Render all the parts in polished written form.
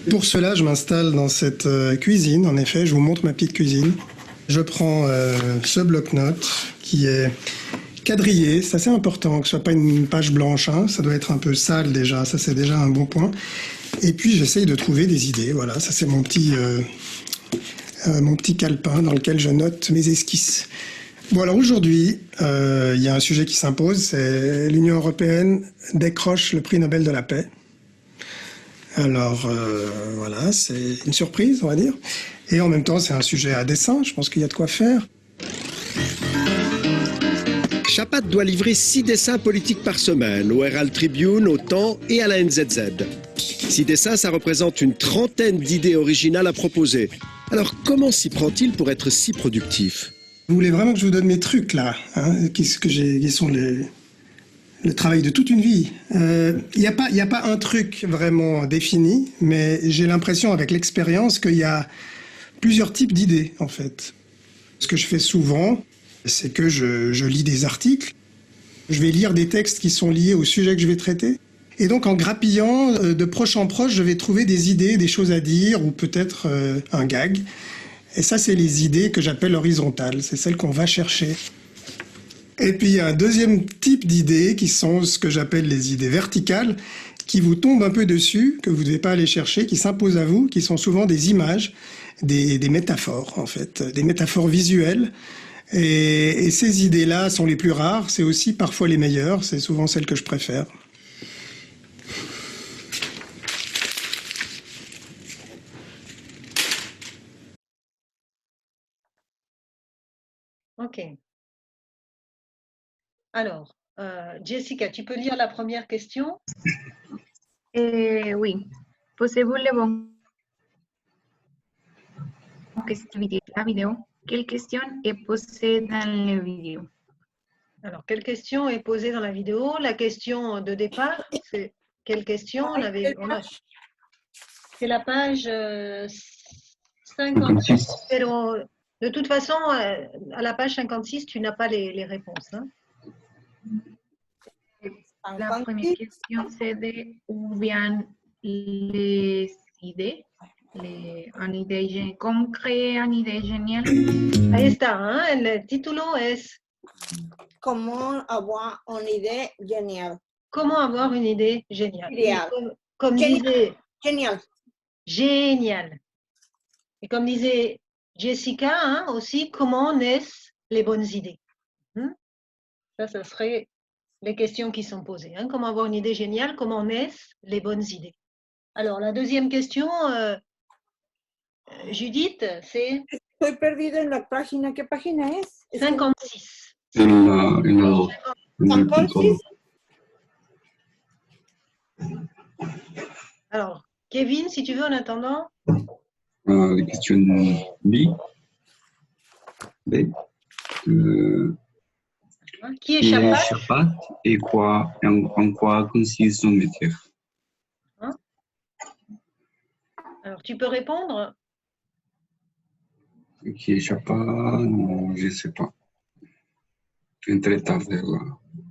Pour cela, je m'installe dans cette cuisine. En effet, je vous montre ma petite cuisine. Je prends ce bloc-notes qui est quadrillé. C'est assez important que ce soit pas une page blanche, hein. Ça doit être un peu sale déjà. Ça, c'est déjà un bon point. Et puis, j'essaye de trouver des idées. Voilà, ça, c'est mon petit calepin dans lequel je note mes esquisses. Bon, alors aujourd'hui, il y a un sujet qui s'impose, c'est l'Union européenne décroche le prix Nobel de la paix. Alors voilà, c'est une surprise, on va dire. Et en même temps, c'est un sujet à dessein, je pense qu'il y a de quoi faire. Chapat doit livrer 6 dessins politiques par semaine, au Herald Tribune, au Temps et à la NZZ. 6 dessins, ça représente une trentaine d'idées originales à proposer. Alors comment s'y prend-il pour être si productif? Vous voulez vraiment que je vous donne mes trucs là, hein, qui sont le travail de toute une vie. Il n'y a pas un truc vraiment défini, mais j'ai l'impression avec l'expérience qu'il y a plusieurs types d'idées en fait. Ce que je fais souvent, c'est que je lis des articles, je vais lire des textes qui sont liés au sujet que je vais traiter. Et donc en grappillant de proche en proche, je vais trouver des idées, des choses à dire ou peut-être un gag. Et ça, c'est les idées que j'appelle horizontales, c'est celles qu'on va chercher. Et puis il y a un deuxième type d'idées qui sont ce que j'appelle les idées verticales, qui vous tombent un peu dessus, que vous ne devez pas aller chercher, qui s'imposent à vous, qui sont souvent des images, des métaphores en fait, des métaphores visuelles. Et ces idées-là sont les plus rares, c'est aussi parfois les meilleures, c'est souvent celles que je préfère. Ok. Alors, Jessica, tu peux lire la première question? Oui. Posez-vous la vidéo. Quelle question est posée dans la vidéo? Alors, quelle question est posée dans la vidéo? La question de départ, c'est quelle question? C'est la page 56. De toute façon, à la page 56, tu n'as pas les réponses. Hein? La première question, c'est d'où viennent les idées, une idée, comment créer une idée géniale. Ahí está, hein? El título es Comment avoir une idée géniale. Comment avoir une idée géniale. Comme Génial. disait Génial. Génial. Et comme disait Jessica, hein, aussi, comment naissent les bonnes idées? Ça serait les questions qui sont posées. Hein. Comment avoir une idée géniale? Comment naissent les bonnes idées? Alors, la deuxième question, Judith, c'est... Estoy perdida en la página. ¿Qué página es? 56. En el 56. Alors, Kevin, si tu veux, en attendant. la question B. Qui est Chapat? Chapat et en quoi consiste son métier? Hein? Alors, tu peux répondre? Qui est Chapat? Non, je ne sais pas. Intraitable.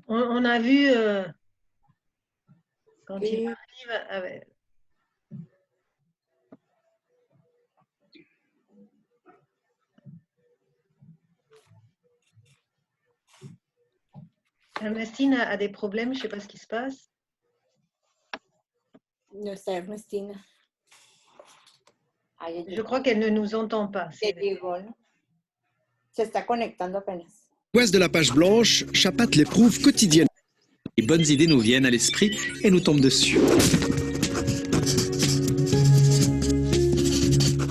On a vu quand il arrive avec... Ernestine a des problèmes, je ne sais pas ce qui se passe. No sé, Ernestina. Je crois qu'elle ne nous entend pas. Se está conectando apenas. L'angoisse de la page blanche, Chapat l'éprouve quotidiennement. Les bonnes idées nous viennent à l'esprit et nous tombent dessus.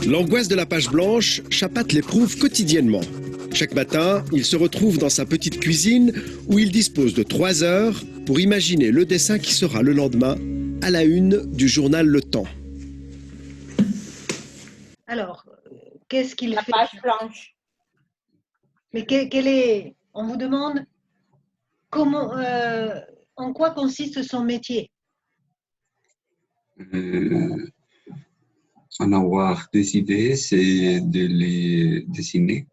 L'angoisse de la page blanche, Chapat l'éprouve quotidiennement. Chaque matin, il se retrouve dans sa petite cuisine où il dispose de 3 heures pour imaginer le dessin qui sera le lendemain à la une du journal Le Temps. Alors, qu'est-ce qu'il fait? La page blanche. Mais quel est... On vous demande comment, en quoi consiste son métier? En avoir des idées, c'est de les dessiner.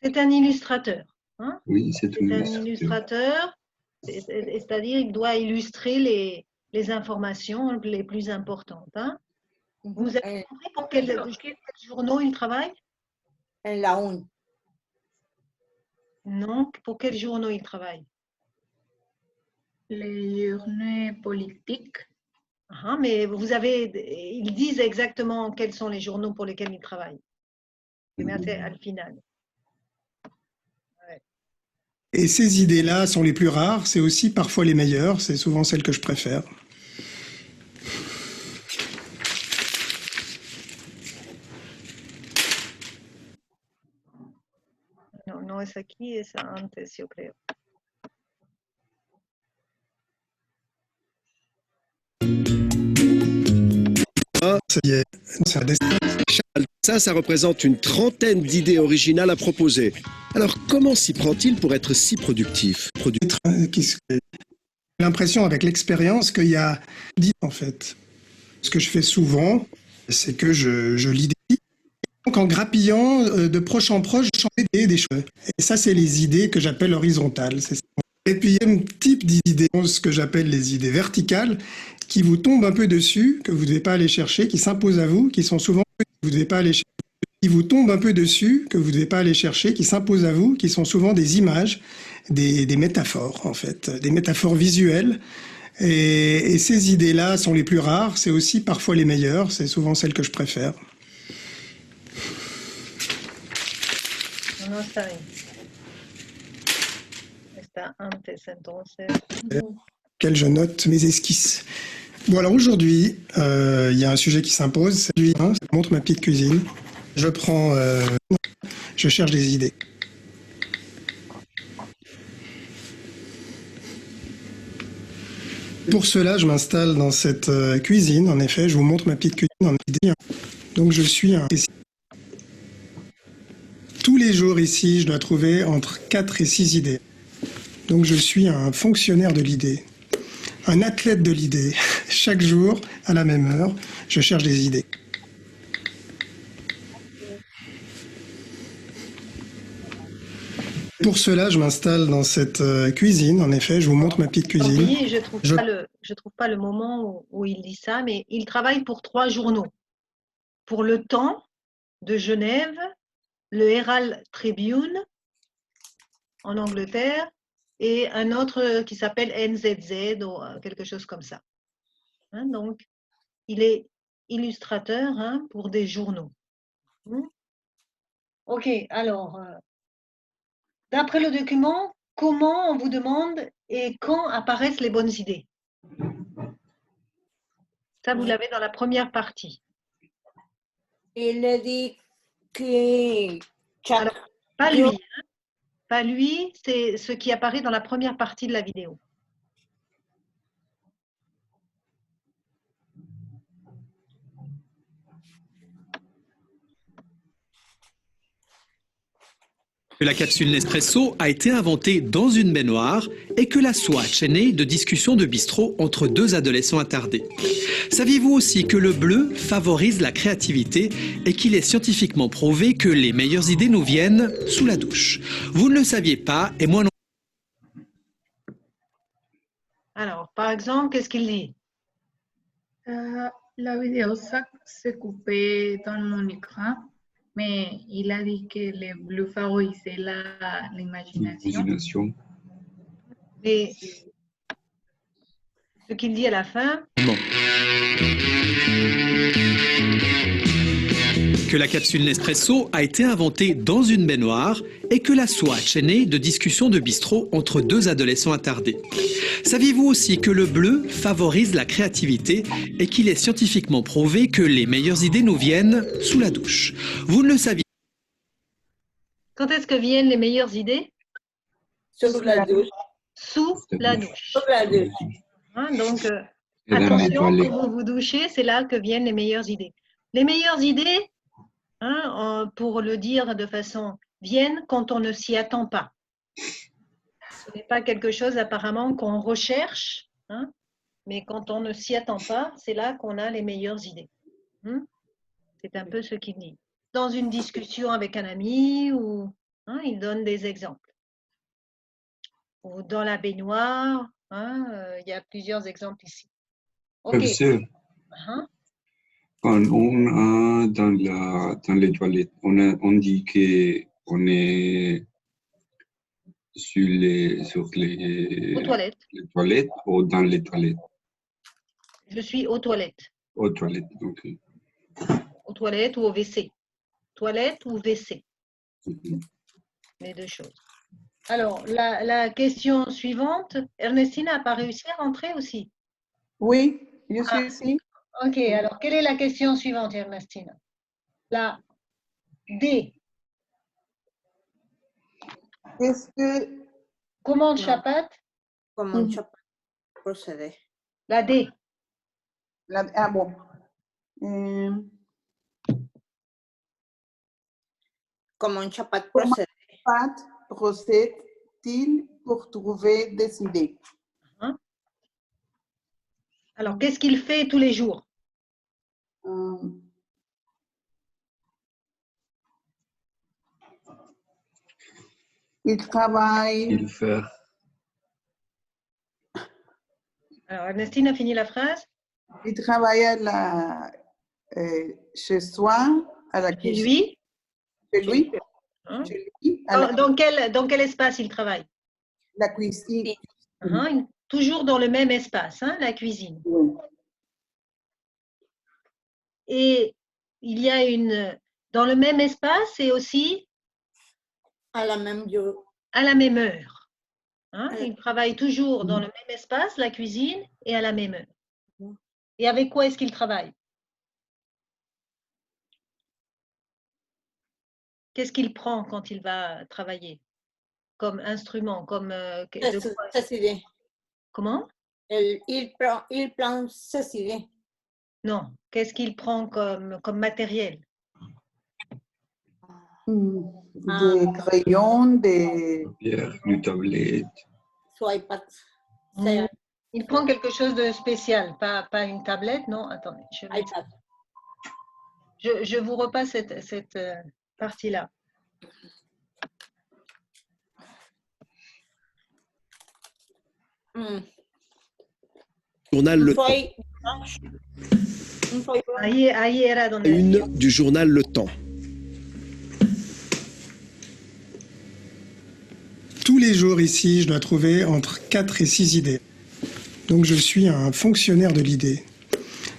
C'est un illustrateur. Hein? Oui, c'est un illustrateur, c'est-à-dire qu'il doit illustrer les informations les plus importantes. Hein? Vous avez compris pour quels journaux il travaille? En la UN. Non, pour quels journaux il travaille? Les journées politiques. Ah, mais ils disent exactement quels sont les journaux pour lesquels ils travaillent. C'est à le final. Et ces idées-là sont les plus rares, c'est aussi parfois les meilleures, c'est souvent celles que je préfère. No, no es aquí, es antes, yo creo. Ça y est, c'est un destin. Ça représente une trentaine d'idées originales à proposer. Alors comment s'y prend-il pour être si productif? J'ai l'impression avec l'expérience qu'il y a 10 en fait. Ce que je fais souvent, c'est que je lis des livres. Donc en grappillant de proche en proche, je change des choses. Et ça, c'est les idées que j'appelle horizontales. Et puis il y a un type d'idées, ce que j'appelle les idées verticales, qui vous tombent un peu dessus, que vous ne devez pas aller chercher, qui s'imposent à vous, qui sont souvent vous devez pas aller chercher, qui vous tombent un peu dessus, que vous ne devez pas aller chercher, qui s'imposent à vous, qui sont souvent des images, des métaphores en fait, des métaphores visuelles. Et ces idées-là sont les plus rares, c'est aussi parfois les meilleures, c'est souvent celles que je préfère. No está bien. Está antes, entonces. Auquel je note mes esquisses. Bon, alors aujourd'hui, il y a un sujet qui s'impose, c'est lui, hein, ça montre ma petite cuisine. Je cherche des idées. Pour cela, je m'installe dans cette cuisine. En effet, je vous montre ma petite cuisine en idée. Donc, je suis un... Tous les jours ici, je dois trouver entre 4 et 6 idées. Donc, je suis un fonctionnaire de l'idée, un athlète de l'idée. Chaque jour, à la même heure, je cherche des idées. Pour cela, je m'installe dans cette cuisine. En effet, je vous montre ma petite cuisine. Oui, je trouve pas le moment où il dit ça, mais il travaille pour 3 journaux. Pour Le Temps de Genève, le Herald Tribune en Angleterre et un autre qui s'appelle NZZ ou quelque chose comme ça. Hein, donc, il est illustrateur pour des journaux. Ok, alors, d'après le document, comment on vous demande et quand apparaissent les bonnes idées? Ça, vous l'avez dans la première partie. Il dit que chaque Alors, pas lui. Hein. Pas lui, c'est ce qui apparaît dans la première partie de la vidéo. Que la capsule Nespresso a été inventée dans une baignoire et que la Swatch est née de discussions de bistrot entre 2 adolescents attardés. Saviez-vous aussi que le bleu favorise la créativité et qu'il est scientifiquement prouvé que les meilleures idées nous viennent sous la douche? Vous ne le saviez pas et moi non. Alors, par exemple, qu'est-ce qu'il dit? La vidéo s'est coupée dans mon écran, mais il a dit que le bleu favorisait l'imagination. Et ce qu'il dit à la fin. Que la capsule Nespresso a été inventée dans une baignoire et que la Swatch est née de discussions de bistrot entre 2 adolescents attardés. Saviez-vous aussi que le bleu favorise la créativité et qu'il est scientifiquement prouvé que les meilleures idées nous viennent sous la douche? Vous ne le saviez pas. Quand est-ce que viennent les meilleures idées? Sous la douche. Sous la douche. Sous la douche. Hein, donc, attention, quand vous vous douchez, c'est là que viennent les meilleures idées. Les meilleures idées, pour le dire de façon, viennent quand on ne s'y attend pas. Ce n'est pas quelque chose apparemment qu'on recherche, mais quand on ne s'y attend pas, c'est là qu'on a les meilleures idées. C'est un peu ce qu'il dit. Dans une discussion avec un ami, ou il donne des exemples. Ou dans la baignoire, il y a plusieurs exemples ici. Ok. Professeur, Quand on a dans les toilettes, on dit qu'on est sur Aux les toilettes. toilettes ou dans les toilettes. Je suis aux toilettes. Aux toilettes, ok. Aux toilettes ou au WC. Toilette ou WC. Mhm. Les deux choses. Alors, la question suivante, Ernestine n'a pas réussi à rentrer aussi. Oui, je suis ici. Ok, alors quelle est la question suivante, Ernestine? La D. Est-ce que Commande Non. chapat? Comment un chapat procédé? La D. ah bon. Comment un chapat Comment procédé? Pat procède-t-il pour trouver des idées? Hein? Alors, qu'est-ce qu'il fait tous les jours? Euh, il travaille, Il fait Alors, Ernestine a fini la phrase? il travaille chez soi, à la Chez cuisine. lui? Chez lui, Hein? chez lui, à la, Dans quel espace il travaille? la cuisine. Hein? Toujours dans le même espace, hein, la cuisine. Oui. Et il y a dans le même espace et aussi À la même jour. à la même heure. Hein? À la- Il travaille toujours dans le même espace, la cuisine, et à la même heure. Et avec quoi est-ce qu'il travaille? Qu'est-ce qu'il prend quand il va travailler? Comme instrument, comme de quoi? Ses idées. Comment? Il prend ses idées. Non. Qu'est-ce qu'il prend comme matériel? Des crayons, des... Pierre, du tablette. Su iPad. Il prend quelque chose de spécial, pas une tablette, non? Attendez, iPad. je vous repasse cette partie-là. Journal Le Temps. Ahí era donde... Une du journal Le Temps. Tous les jours ici, je dois trouver entre 4 et 6 idées. Donc je suis un fonctionnaire de l'idée,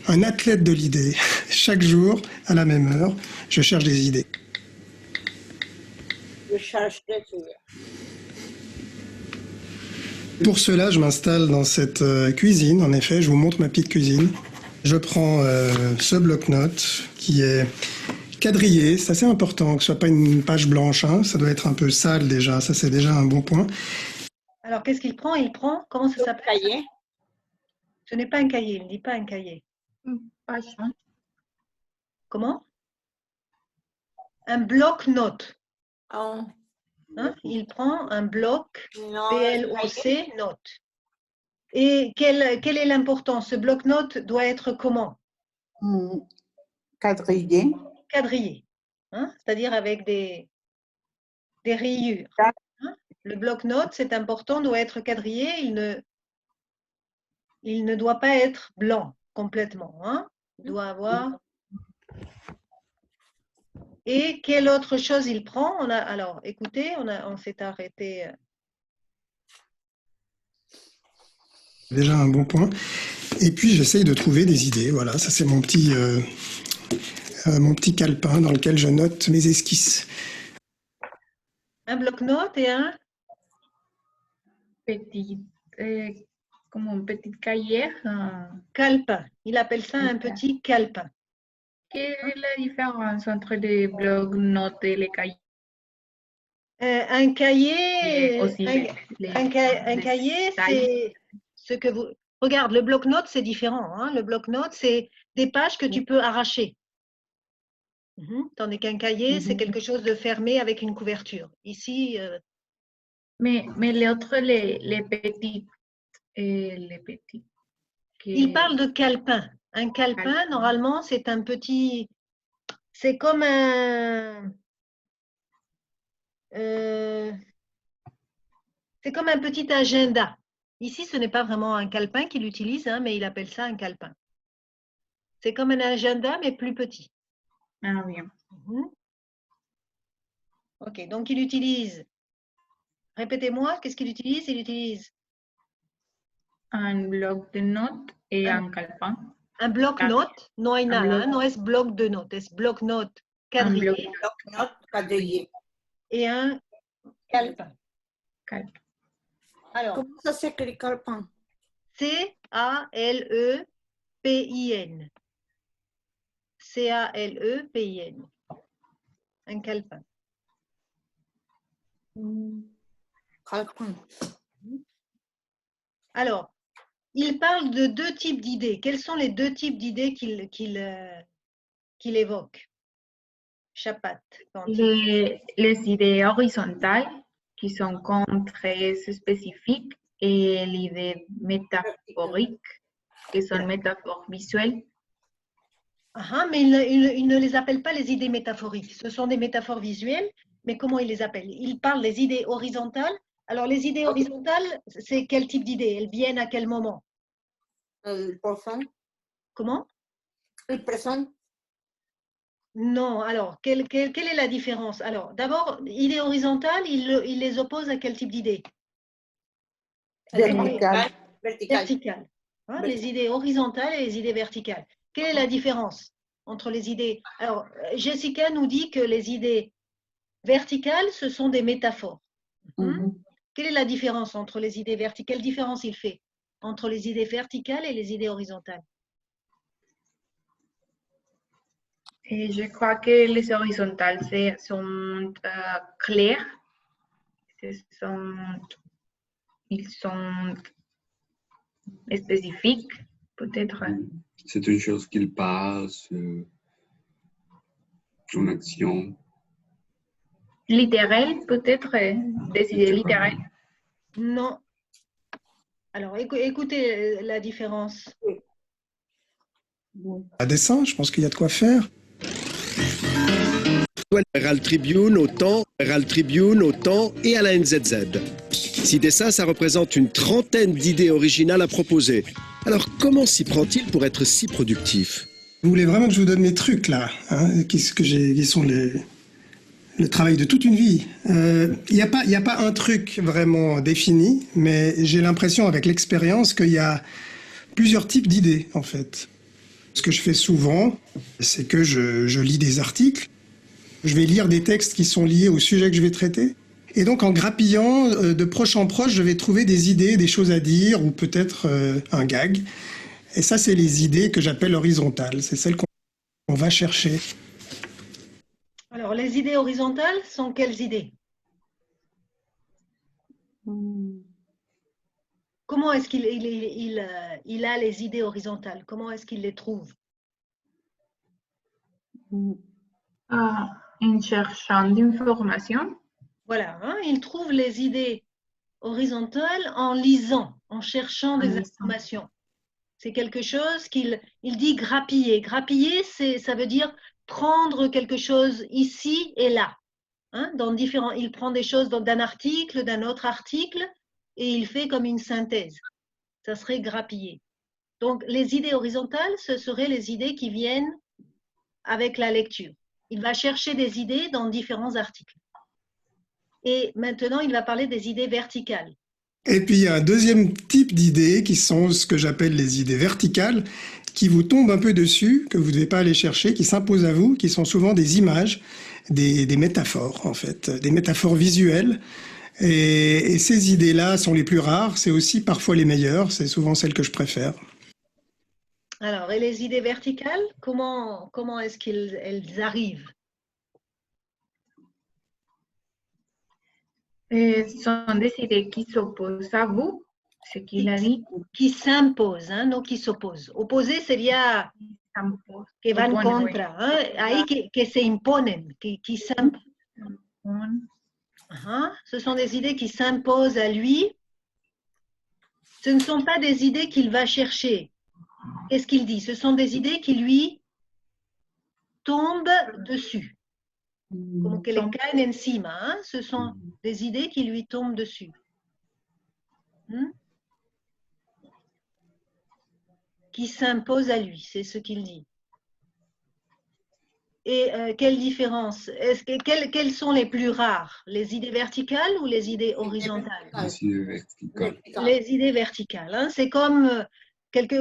un athlète de l'idée. Chaque jour, à la même heure, je cherche des idées. Je cherche des idées. Pour cela, je m'installe dans cette cuisine. En effet, je vous montre ma petite cuisine. Je prends ce bloc-notes qui est quadrillé. C'est assez important que ce soit pas une page blanche. Hein. Ça doit être un peu sale déjà. Ça, c'est déjà un bon point. Alors, qu'est-ce qu'il prend? Il prend, comment ça s'appelle? Cahier. Ce n'est pas un cahier, il ne dit pas un cahier. Comment? Un bloc-notes. Oh. Hein? Il prend un bloc, Non, B-L-O-C, notes. Et quelle est l'importance? Ce bloc-notes doit être comment? Quadrillé. Quadrillé. Hein? C'est-à-dire avec des rayures. Hein? Le bloc-notes, c'est important, doit être quadrillé. Il ne doit pas être blanc complètement. Hein? Il doit avoir... Et quelle autre chose il prend? Alors, écoutez, on s'est arrêté. Déjà un bon point. Et puis, j'essaye de trouver des idées. Voilà, ça c'est mon petit calepin dans lequel je note mes esquisses. Un bloc-notes et un... Petit, comme un petit cahier. Calepin. Il appelle ça un petit calepin. Quelle est la différence entre les blocs-notes et les cahiers? Un cahier, Aussi, un cahier, c'est ce que vous... Regarde, le bloc-notes, c'est différent. Hein? Le bloc-notes, c'est des pages que tu peux arracher. Tandis qu'un cahier, c'est quelque chose de fermé avec une couverture. Ici... Mais les autres, les petits. Les petits. Il parle de calepin. Un calepin, normalement, c'est un petit... C'est comme un... c'est comme un petit agenda. Ici, ce n'est pas vraiment un calepin qu'il utilise, hein, mais il appelle ça un calepin. C'est comme un agenda, mais plus petit. Ah, bien. Mhm. Ok, donc il utilise, répétez-moi, qu'est-ce qu'il utilise? Il utilise Un bloc de notes et un calepin. un bloc-notes, no hay nada, bloc. no es bloc de notes, es bloc-notes Un bloc quadrillé Note, quadrillé. et un calepin. calepin. Alors, Comment ça s'écrit calepin? C-A-L-E-P-I-N. C-A-L-E-P-I-N. Un calepin. Calepin. Alors, il parle de deux types d'idées. Quels sont les deux types d'idées qu'il évoque? Chapat. Les idées horizontales qui sont comme très spécifiques et l'idée métaphorique qui sont métaphores visuelles. Ah, mais il ne les appelle pas les idées métaphoriques. Ce sont des métaphores visuelles, mais comment il les appelle? Il parle des idées horizontales. Alors, les idées horizontales, c'est quel type d'idées? Elles viennent à quel moment? El présent. Comment? El présent. Non, alors, quelle est la différence? Alors, d'abord, idées horizontales, il les oppose à quel type d'idées? Vertical. Vertical. Verticales. Hein, les idées horizontales et les idées verticales. Quelle est la différence entre les idées? Alors, Jessica nous dit que les idées verticales, ce sont des métaphores. Quelle est la différence entre les idées verticales? Quelle différence il fait entre les idées verticales et les idées horizontales? Et je crois que les horizontales sont clairs. Ils sont spécifiques, peut-être. C'est une chose qu'il passe, une action. Littéral, peut-être, des idées littérales. Non. Alors, écoutez la différence. À dessin, je pense qu'il y a de quoi faire. Herald Tribune au temps et à la NZZ. 6 dessins, ça représente une trentaine d'idées originales à proposer. Alors comment s'y prend-il pour être si productif? Vous voulez vraiment que je vous donne mes trucs là, hein, qui sont le travail de toute une vie. Il n'y a pas un truc vraiment défini, mais j'ai l'impression avec l'expérience qu'il y a plusieurs types d'idées en fait. Ce que je fais souvent, c'est que je lis des articles, je vais lire des textes qui sont liés au sujet que je vais traiter. Et donc en grappillant de proche en proche, je vais trouver des idées, des choses à dire ou peut-être un gag. Et ça, c'est les idées que j'appelle horizontales. C'est celles qu'on va chercher. Alors, les idées horizontales sont quelles idées? Comment est-ce qu'il a les idées horizontales? Comment est-ce qu'il les trouve? En cherchant d'informations. Voilà, hein, il trouve les idées horizontales en lisant, en cherchant des informations. C'est quelque chose qu'il dit grappiller. Grappiller, ça veut dire prendre quelque chose ici et là. Hein, il prend des choses d'un article, d'un autre article, et il fait comme une synthèse. Ça serait grappiller. Donc, les idées horizontales, ce seraient les idées qui viennent avec la lecture. Il va chercher des idées dans différents articles. Et maintenant, il va parler des idées verticales. Et puis, il y a un deuxième type d'idées qui sont ce que j'appelle les idées verticales, qui vous tombent un peu dessus, que vous ne devez pas aller chercher, qui s'imposent à vous, qui sont souvent des images, des métaphores, en fait, des métaphores visuelles. Et ces idées-là sont les plus rares, c'est aussi parfois les meilleures, c'est souvent celles que je préfère. Alors, et les idées verticales, comment est-ce qu'elles arrivent? Sont des idées qui s'opposent à vous, ce qu'il a dit. Qui s'imposent, hein, non qui s'opposent. Opposer sería que van contra, hein, ahí que se imponen, qui s'imposent. Ce sont des idées qui s'imposent à lui. Ce ne sont pas des idées qu'il va chercher. Qu'est-ce qu'il dit? Ce sont des idées qui lui tombent dessus. Como que le caen encima, hein? Ce sont des idées qui lui tombent dessus. Qui s'imposent à lui, c'est ce qu'il dit. Et quelle différence? Quelles sont les plus rares? Les idées verticales ou les idées horizontales? Les idées verticales. Les idées verticales. Hein, c'est comme,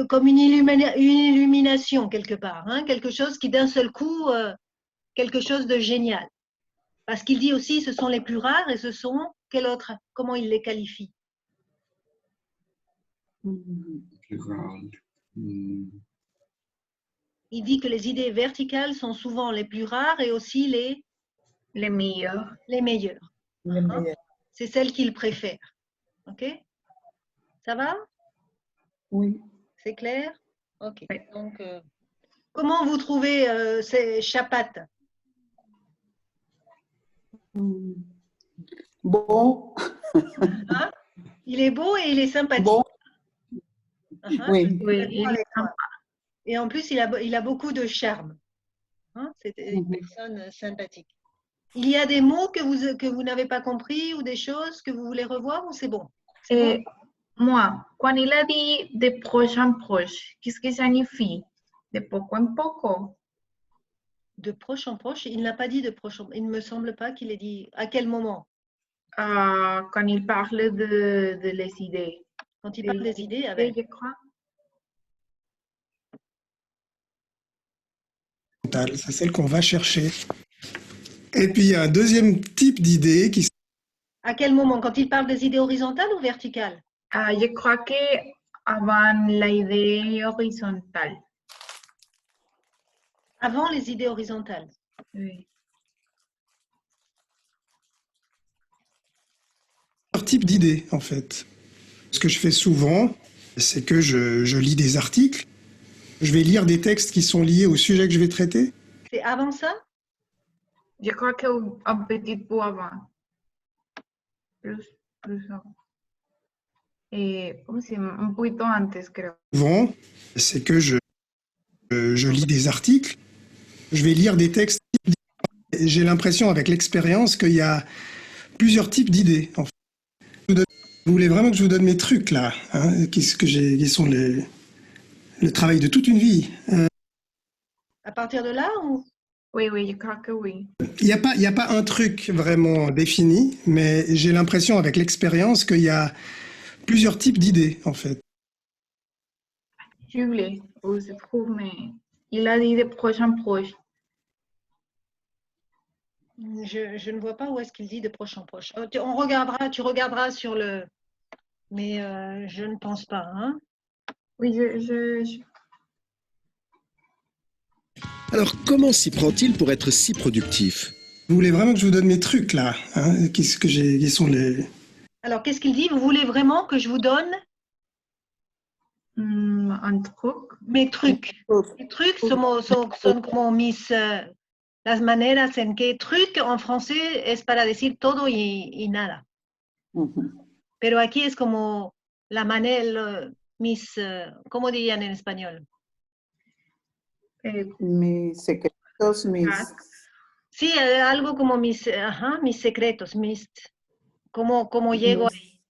comme une illumination quelque part. Hein, quelque chose qui d'un seul coup, quelque chose de génial. Parce qu'il dit aussi ce sont les plus rares et ce sont, quel autre? Comment il les qualifie? Plural. Il dit que les idées verticales sont souvent les plus rares et aussi Les meilleurs. les meilleures. Le Hein? meilleur. C'est celles qu'il préfère. OK? Ça va? Oui. C'est clair? OK. Oui. Donc, comment vous trouvez ces chapates? Bon. Hein? Il est beau et il est sympathique. Bon. Uh-huh. Oui. Oui, D'accord il avec est toi. Et en plus, il a beaucoup de charme. Hein? C'est une Mhm. personne sympathique. Il y a des mots que vous n'avez pas compris ou des choses que vous voulez revoir ou c'est bon? bon. Moi, quand il a dit de proche en proche, qu'est-ce que ça signifie? De poco en poco? De proche en proche, il n'a pas dit de proche en proche. Il ne me semble pas qu'il ait dit à quel moment. Quand il parle de les idées. Quand il parle des idées avec. Je crois. C'est celle qu'on va chercher. Et puis, il y a un deuxième type d'idée qui À quel moment? Quand il parle des idées horizontales ou verticales? Je crois que avant l'idée horizontale. Avant les idées horizontales. Oui. type d'idées, en fait. Ce que je fais souvent, c'est que je lis des articles. Je vais lire des textes qui sont liés au sujet que je vais traiter. C'est avant ça? Je crois qu'un petit peu avant. Plus avant. Et c'est un poquito antes, creo. Souvent, c'est que je lis des articles. Je vais lire des textes. J'ai l'impression, avec l'expérience, qu'il y a plusieurs types d'idées. En fait. Vous voulez vraiment que je vous donne mes trucs, là, hein, qui sont le travail de toute une vie. À partir de là ou... Oui, je crois que oui. Il n'y a pas un truc vraiment défini, mais j'ai l'impression, avec l'expérience, qu'il y a plusieurs types d'idées, en fait. Julie, où se trouve, mais il a dit de proche en proche. Je ne vois pas où est-ce qu'il dit de proche en proche. Tu regarderas sur le... Mais je ne pense pas. Hein? Oui, Alors comment s'y prend-il pour être si productif? Vous voulez vraiment que je vous donne mes trucs, là, hein, qui sont les... Alors, qu'est-ce qu'il dit? Vous voulez vraiment que je vous donne un truc? mes trucs? Les trucs son como mis... las maneras en que truc en français es para decir todo y nada. Pero aquí es como la manera, ¿cómo dirían en español? Mis secretos, mis... Sí, algo como mis secretos, cómo llego ahí.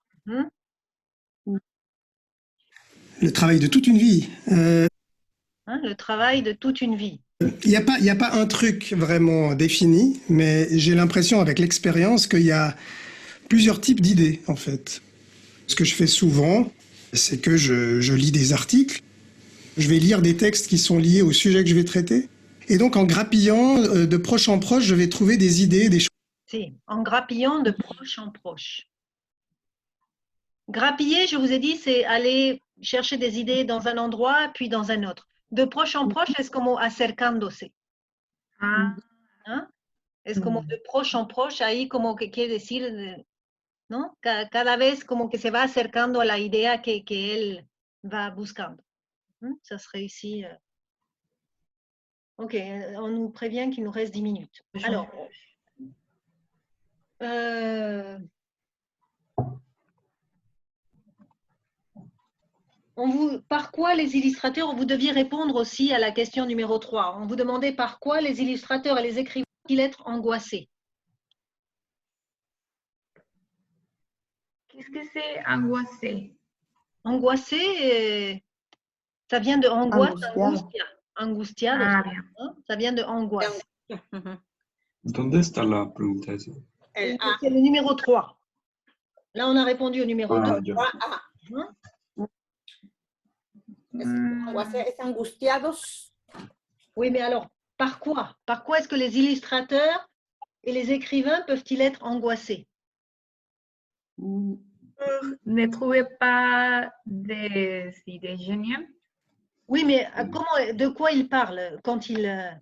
Le travail de toute une vie. Le travail de toute une vie. Il n'y a pas un truc vraiment défini, mais j'ai l'impression, avec l'expérience, qu'il y a plusieurs types d'idées, en fait. Ce que je fais souvent, c'est que je lis des articles. Je vais lire des textes qui sont liés au sujet que je vais traiter. Et donc, en grappillant de proche en proche, je vais trouver des idées, des choses. Si, en grappillant de proche en proche. Grappiller, je vous ai dit, c'est aller chercher des idées dans un endroit, puis dans un autre. De proche en proche, es como acercándose. Ah, ¿Ah? Es como de proche en proche, ahí como que quiere decir, ¿no? Cada vez como que se va acercando a la idea que él va buscando. Ça serait ici. Ok, on nous prévient qu'il nous reste 10 minutes. Alors, par quoi les illustrateurs, vous deviez répondre aussi à la question numéro 3. On vous demandait par quoi les illustrateurs et les écrivains ont-ils être angoissés? qu'est-ce que c'est angoissé? Angoissé, ça vient de angoisse, Angustiado. angustiado. Ah, bien. Hein, ça vient de angoisse. Ujú. ¿Dónde está la pregunta esa? El A. C'est le numéro 3. Là, on a répondu au numéro 2. Ah, ya. A. Es angustiados. Oui, mais alors, par quoi? Par quoi est-ce que les illustrateurs et les écrivains peuvent-ils être angoissés? Ne trouvez pas des idées géniales? Oui, mais de quoi il parle quand il...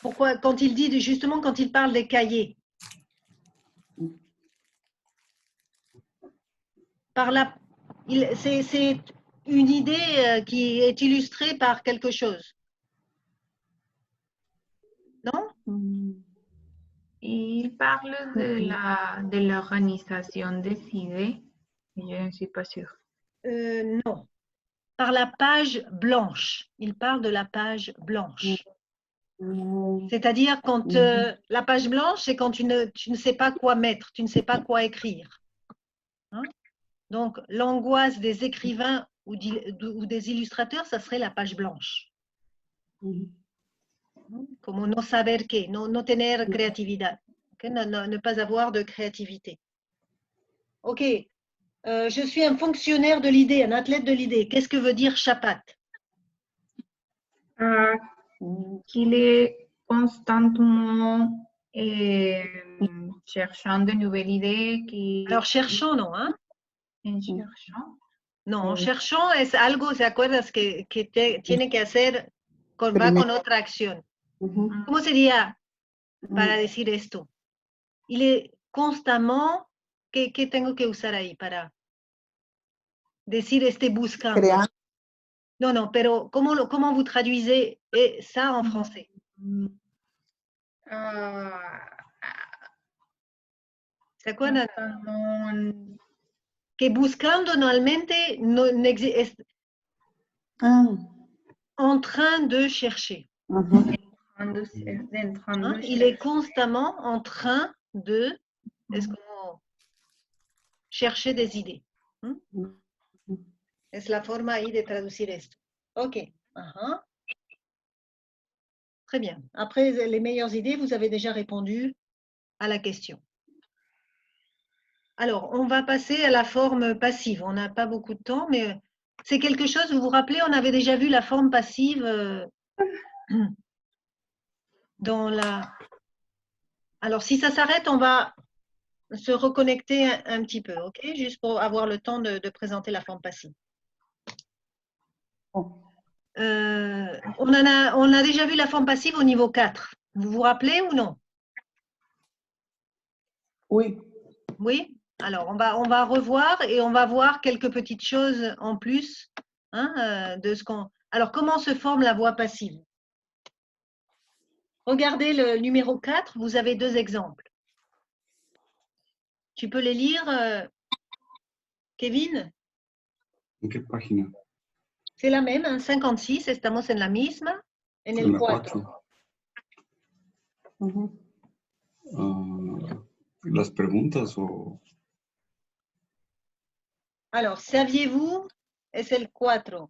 pourquoi, quand il dit, justement, quand il parle des cahiers? C'est une idée qui est illustrée par quelque chose. Non? Il parle de l'organisation des idées. Je ne suis pas sûre. Non. Par la page blanche. Il parle de la page blanche. C'est-à-dire quand la page blanche, c'est quand tu ne sais pas quoi mettre, tu ne sais pas quoi écrire. Hein? Donc, l'angoisse des écrivains ou des illustrateurs, ça serait la page blanche. Como no saber qué, no tener creatividad, okay? Ne pas avoir de créativité. Ok, je suis un fonctionnaire de l'idée, un athlète de l'idée. Qu'est-ce que veut dire chapat? Qu'il est constamment cherchant de nouvelles idées. Alors, cherchant, non, hein? En cherchant. No, cherchant es algo, ¿se acuerdas? Que tiene que hacer, va con otra acción. ¿Cómo sería para decir esto? Il est constamment, ¿qué tengo que usar ahí para decir buscando? Creando. No, pero ¿cómo vous traduisez ça en français? ¿Se acuerdan? Que buscando normalmente no es en train de chercher. Hein? Il est constamment en train de chercher des idées. Es la forma ahí de traducir esto. Ok. Très bien. Après, les meilleures idées, vous avez déjà répondu à la question. Alors, on va passer à la forme passive. On n'a pas beaucoup de temps, mais c'est quelque chose, vous vous rappelez, on avait déjà vu la forme passive dans la... Alors, si ça s'arrête, on va se reconnecter un petit peu, ok? Juste pour avoir le temps de présenter la forme passive. On a déjà vu la forme passive au niveau 4. Vous vous rappelez ou non? Oui. Oui? Alors, on va revoir et on va voir quelques petites choses en plus de ce qu'on... Alors, comment se forme la voix passive? Regardez le numéro 4, vous avez 2 exemples. Tu peux les lire, Kevin? ¿En qué página? C'est la même, hein, 56, estamos en la misma, en el 4. ¿Las preguntas o...? Alors, saviez-vous, es el 4.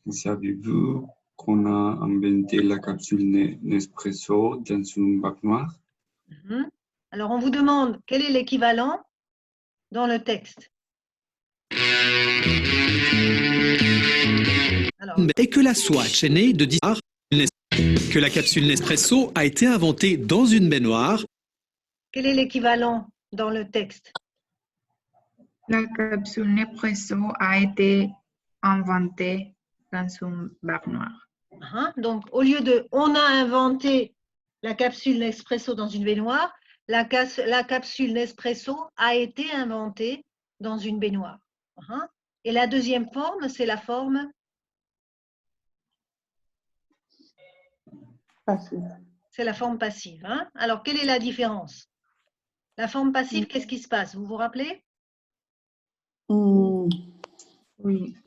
Saviez-vous qu'on a inventé la capsule Nespresso dans un bac noir? Alors, on vous demande quel est l'équivalent dans le texte. Alors, Et que la soie chaînée de disque que la capsule Nespresso a été inventée dans une baignoire. quel est l'équivalent dans le texte? La capsule Nespresso a été inventée dans un bac noir. Donc, au lieu de « on a inventé la capsule Nespresso dans une baignoire », la capsule Nespresso a été inventée dans une baignoire. Et la deuxième forme, c'est la forme Passive. C'est la forme passive. Alors, quelle est la différence? La forme passive, qu'est-ce qui se passe? Vous vous rappelez? Oui.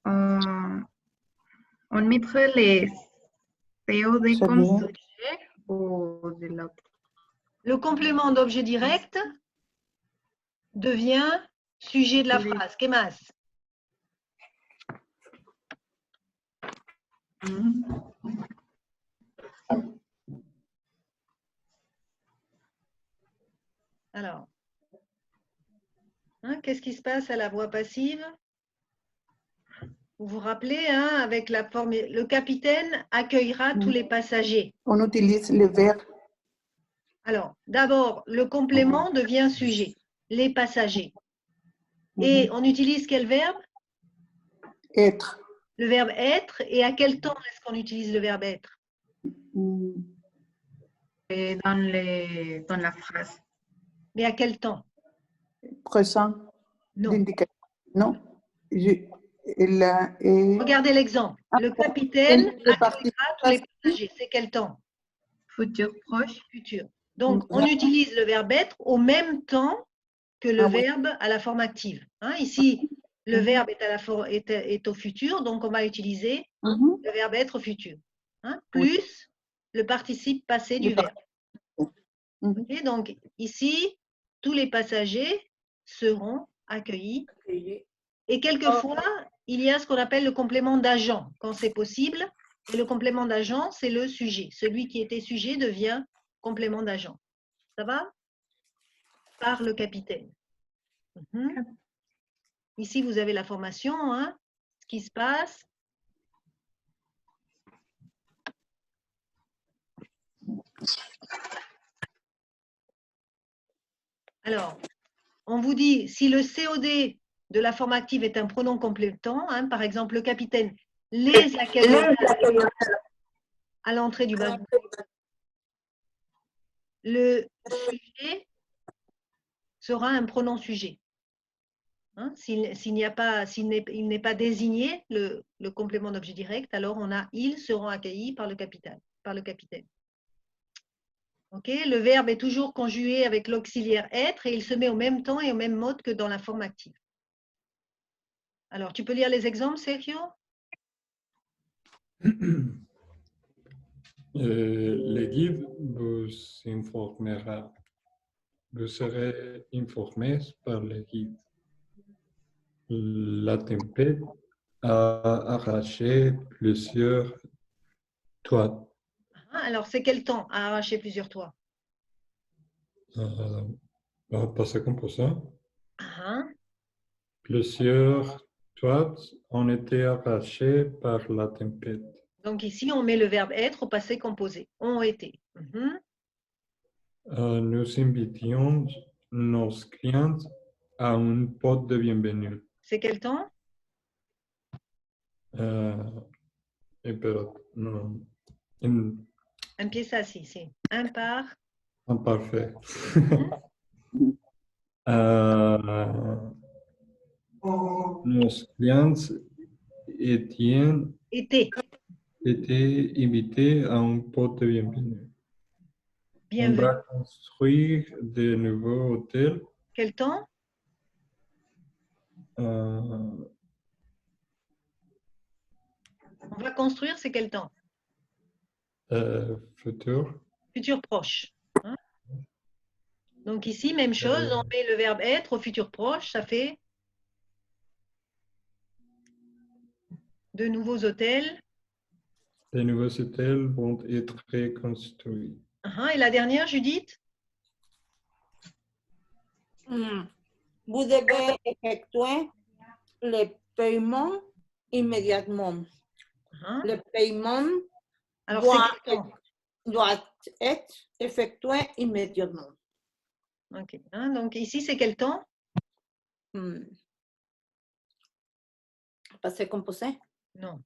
On mettrait les POD comme sujet ou de l'autre. Le complément d'objet direct devient sujet de la phrase. ¿Qué más? Alors, hein, qu'est-ce qui se passe à la voix passive? Vous vous rappelez, hein, avec la forme, le capitaine accueillera tous les passagers. On utilise le verbe Alors, d'abord, le complément devient sujet, les passagers. Et on utilise quel verbe? être. Le verbe être. Et à quel temps est-ce qu'on utilise le verbe être? Mm, Dans la phrase. Mais à quel temps? Présent Non. d'indicatif. Non. Et Regardez l'exemple. Le capitaine accueillera tous les passagers. C'est quel temps? Futur proche. Futur. Donc, on utilise le verbe être au même temps que le Ah oui. verbe à la forme active. Hein, ici, le verbe est au futur, donc on va utiliser le verbe être au futur. Hein, plus le participe passé du verbe. Okay, donc, ici, tous les passagers seront accueillis. Et quelquefois, il y a ce qu'on appelle le complément d'agent, quand c'est possible. Et le complément d'agent, c'est le sujet. Celui qui était sujet devient complément d'agent. Ça va? Par le capitaine. Ici, vous avez la formation, hein, ce qui se passe. Alors, on vous dit, si le COD de la forme active est un pronom complétant, hein, par exemple, le capitaine les accueillera à l'entrée du bateau. Le sujet sera un pronom sujet. Hein, s'il n'est pas désigné, le complément d'objet direct, alors on a « ils seront accueillis par le capitaine ». Okay, le verbe est toujours conjugué avec l'auxiliaire être et il se met au même temps et au même mode que dans la forme active. Alors, tu peux lire les exemples, Sergio? Le guide vous informera. Vous serez informés par le guide. La tempête a arraché plusieurs toits. Alors, c'est quel temps à arracher plusieurs toits? Passé composé. Ah, Plusieurs toits ont été arrachés par la tempête. donc ici, on met le verbe être au passé composé. Ont été. Nous invitions nos clients à un pot de bienvenue. C'est quel temps? Non, Empieza así, sí. Un par. imparfait. Nos clients étaient invités à un pot de bienvenue. On Bienvenue. va construire de nouveaux hôtels. Quel temps? Euh, On va construire, c'est quel temps? futur. Futur proche. Hein? Donc ici, même chose, on met le verbe être au futur proche, ça fait de nouveaux hôtels. De nouveaux hôtels vont être construits. Et la dernière, Judith? Vous devez effectuer le paiement immédiatement. Le paiement Alors, doit être effectué immédiatement. Ok. Donc ici, c'est quel temps? Passé composé? Non.